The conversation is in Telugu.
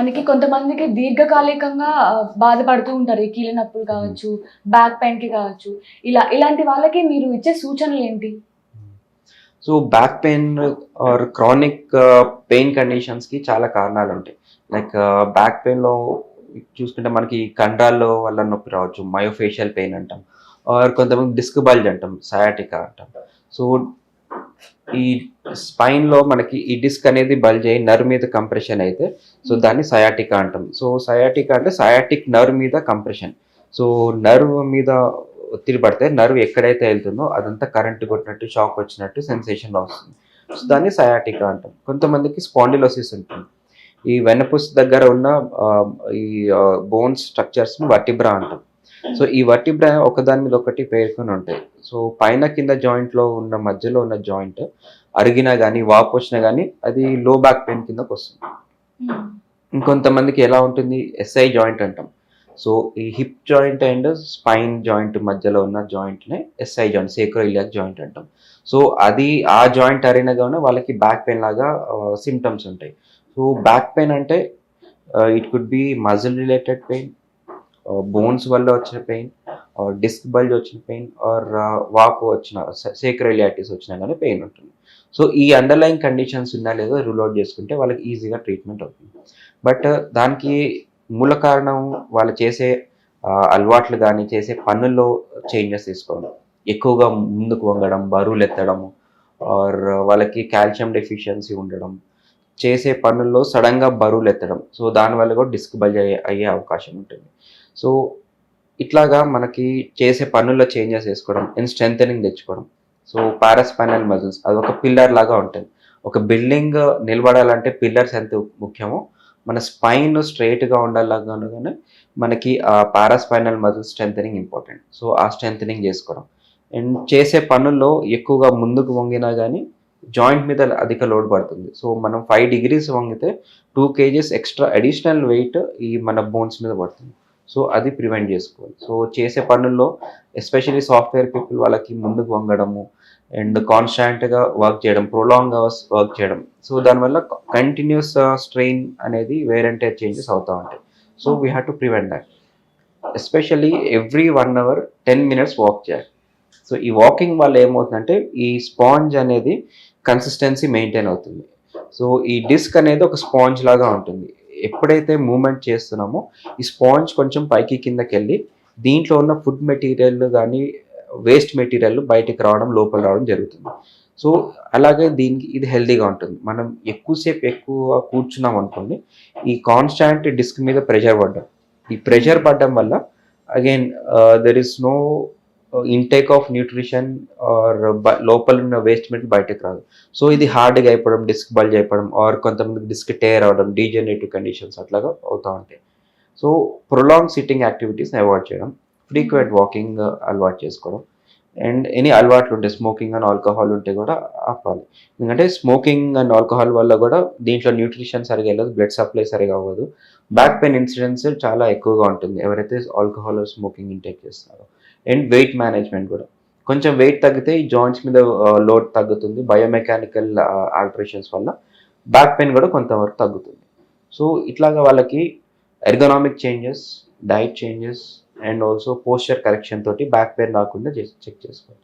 మనకి కొంతమందికి దీర్ఘకాలికంగా బాధపడుతూ ఉంటారు. ఈ కీళ్ళ నొప్పులు హ్మ్. కావచ్చు, బ్యాక్ పెయిన్‌కి కావచ్చు. ఇలాంటి వాళ్ళకి మీరు ఇచ్చే సూచనలేంటి? So, back pain or chronic pain కండిషన్స్‌కి చాలా కారణాలుంటాయి. లైక్ బ్యాక్ పెయిన్‌లో చూసుకుంటే మనకి కండరాల్లో వల్ల నొప్పి రావచ్చు. మయోఫేషియల్ పెయిన్ అంటాం. ఆర్ కొంతమంది డిస్క్ బల్జ్ అంటాం. సయాటికా అంటాం. సో, ఈ స్పైన్‌లో మనకి ఈ డిస్క్ అనేది బల్జ్ అయ్యి నర్వ్ మీద కంప్రెషన్ అయితే హ్మ్. దాన్ని సయాటికా అంటాం. సో, సయాటికా అంటే సయాటిక్ నర్వ్ మీద కంప్రెషన్. సో, నర్వ్ మీద ఒత్తిడి పడితే నర్వ్ ఎక్కడైతే ఎళ్తుందో అదంతా కరెంట్ కొట్టినట్టు, షాక్ వచ్చినట్టు సెన్సేషన్ వస్తుంది. సో, హ్మ్. దాన్ని సయాటికా అంటాం. కొంతమందికి స్పాండిలోసిస్ ఉంటుంది. ఈ వెన్నపూస దగ్గర ఉన్న ఆహ్, ఈ బోన్ స్ట్రక్చర్స్‌ని వర్టిబ్రా అంటాం. సో, ఈ వర్టిబ్రా ఒకదాని మీద ఒకటి పేరుకొని ఉంటాయి. సో, పైన కింద జాయింట్‌లో ఉన్న మధ్యలో ఉన్న జాయింట్ అరిగినా గాని, వాపొచ్చినా గాని అది లో బ్యాక్ పెయిన్ కిందకొస్తుంది. హ్మ్. ఇంకొంతమందికి ఎలా ఉంటుంది ఎస్ఐ జాయింట్ అంటాం. సో, ఈ hip joint and spine joint మధ్యలో ఉన్న జాయింట్‌నే ఎస్ఐ జాయింట్, సేక్రోయిలియాక్ జాయింట్ అంటాం. సో, ఆ జాయింట్ అరిగినా గాని వాళ్ళకి బ్యాక్ పెయిన్ లాగా సింప్టమ్స్ ఉంటాయి. సో, బ్యాక్ పెయిన్ అంటే it could be muscle related pain, bones వల్ల వచ్చిన పెయిన్, డిస్క్ బల్జ్ వచ్చిన పెయిన్ ఆర్ వాపు వచ్చిన సేక్రోయిలియాటిస్ వచ్చినా గాని పెయిన్ ఉంటుంది. సో, ఈ అండర్‌లయింగ్ కండిషన్స్ ఉన్నాయో లేదో రూల్ ఔట్ చేసుకుంటే వాళ్ళకి ఈజీగా ట్రీట్మెంట్ అవుతుంది. బట్ దానికి మూల కారణం వాళ్ళు చేసే అలవాట్లు గాని, చేసే పనుల్లో చేంజెస్ తీసుకోవడం. ఎక్కువగా ముందుకు వంగడం, బరువులెత్తడము ఆర్ వాళ్ళకి కాల్షియం డెఫిషియన్సీ ఉండడం. చేసే పనుల్లో సడెన్‌గా బరువులెత్తడం. సో, దానివల్ల కూడా డిస్క్ బల్జ్ అయ్యే అవకాశం ఉంటుంది. సో, ఇట్లాగా మనకి చేసే పనుల్లో చేంజెస్ చేసుకోవడం అండ్ స్ట్రెంథెనింగ్ తెచ్చుకోవడం. సో, పారాస్పైనల్ మజిల్స్ అదొక పిల్లర్ లాగా ఉంటుంది. ఒక బిల్డింగ్ నిలబడాలంటే పిల్లర్స్ ఎంత ముఖ్యమో, మన స్పైన్ స్ట్రెయిట్‌గా ఉండాలనగానే మనకి paraspinal muscle strengthening important. So, ఆ స్ట్రెంథెనింగ్ చేసుకోవడం. అండ్ చేసే పనుల్లో ఎక్కువగా ముందుకు వంగినా గాని జాయింట్ మీద అధిక లోడ్ పడుతుంది. సో, మనం 5 డిగ్రీస్ వంగితే 2 కేజీస్ ఎక్స్‌ట్రా అడిషనల్ వెయిట్ ఈ మన బోన్స్ మీద పడుతుంది. సో, అది ప్రివెంట్ జేసుకోవాలి. సో, చేసే పనుల్లో ఎస్పెషల్లీ సాఫ్ట్‌వేర్ పీపుల్ వాళ్ళకి ముందుకు వంగడము అండ్ కాన్‌స్టాంట్‌గా వర్క్ చేయడం, ప్రొలాంగ్ అవర్స్ వర్క్ చేయడం. సో, దానివల్ల కంటిన్యూయస్ స్ట్రెయిన్ అనేది వేర్ అండ్ టేర్ చేంజెస్ అవుతా ఉంటాయి. So, we okay. Have to prevent that. Especially every 1 hour 10 minutes walk చేయాలి. సో, ఈ వాకింగ్ వల్ల ఏమవుతుందంటే, ఈ స్పాంజ్ అనేది కన్సిస్టెన్సీ మెయింటైన్ అవుతుంది. సో, ఈ డిస్క్ అనేది ఒక స్పాంజ్ లాగా ఉంటుంది. ఎప్పుడైతే మూవ్‌మెంట్ చేస్తున్నామో, ఈ స్పాంజ్ కొంచెం పైకి కిందకెళ్ళి, దీంట్లో ఉన్న ఫుడ్ మెటీరియల్ గానీ, వేస్ట్ మెటీరియల్ బయటికి రావడం, లోపల రావడం జరుగుతుంది. సో, అలాగే దీనికి ఇది హెల్తీగా ఉంటుంది. మనం ఎక్కువ కూర్చున్నామనుకోండి, ఈ కాన్‌స్టాంట్ డిస్క్ మీద ప్రెషర్ పడ్డం. ఈ హ్మ్. ప్రెషర్ పడ్డం వల్ల again there is no intake of nutrition or లోపలున్న వేస్ట్ మెటీరియల్ బయటకి రాదు. సో, ఇది హ్మ్. హార్డ్‌గా అయిపోవడం, డిస్క్ బల్జ్ అయిపోవడం ఆర్ కొంతమందికి డిస్క్ టేర్ అవ్వడం, డీజనరేటివ్ కండిషన్స్ అట్లాగా అవుతా ఉంటాయి. సో, ప్రొలాంగ్ సిట్టింగ్ యాక్టివిటీస్‌ని అవాయిడ్ చేయడం, హ్మ్. ఫ్రీక్వెంట్ వాకింగ్ అలవాటు చేసుకోవడం అండ్ ఎనీ అలవాట్లుంటే స్మోకింగ్ అండ్ ఆల్కహాల్ ఉంటే గూడా ఆపాలి. ఎందుకంటే స్మోకింగ్ అండ్ ఆల్కహాల్ వల్ల గూడా దీంట్లో న్యూట్రిషన్ సరిగ్గా ఎళ్ళదు. బ్లడ్ సప్లై సరిగ్గా అవ్వదు. బ్యాక్ హ్మ్. పెయిన్ ఇన్సిడెన్స్ చాలా ఎక్కువగా ఉంటుంది. ఎవరైతే ఆల్కహాల్, స్మోకింగ్ ఇంటేక్ చేస్తున్నారో. అండ్ వెయిట్ మేనేజ్‌మెంట్ గూడా. కొంచెం వెయిట్ తగ్గితే ఈ జాయింట్స్ మీద లోడ్ తగ్గుతుంది. బయోమెకానికల్ ఆల్టరేషన్స్ వల్ల బ్యాక్ పెయిన్ గూడా కొంతవరకు తగ్గుతుంది. సో, ఇట్లాగా వాళ్ళకి ergonomic changes, diet changes and also posture correction తోటి బ్యాక్ పెయిన్ రాకుండా చెక్ చేసుకోవచ్చు.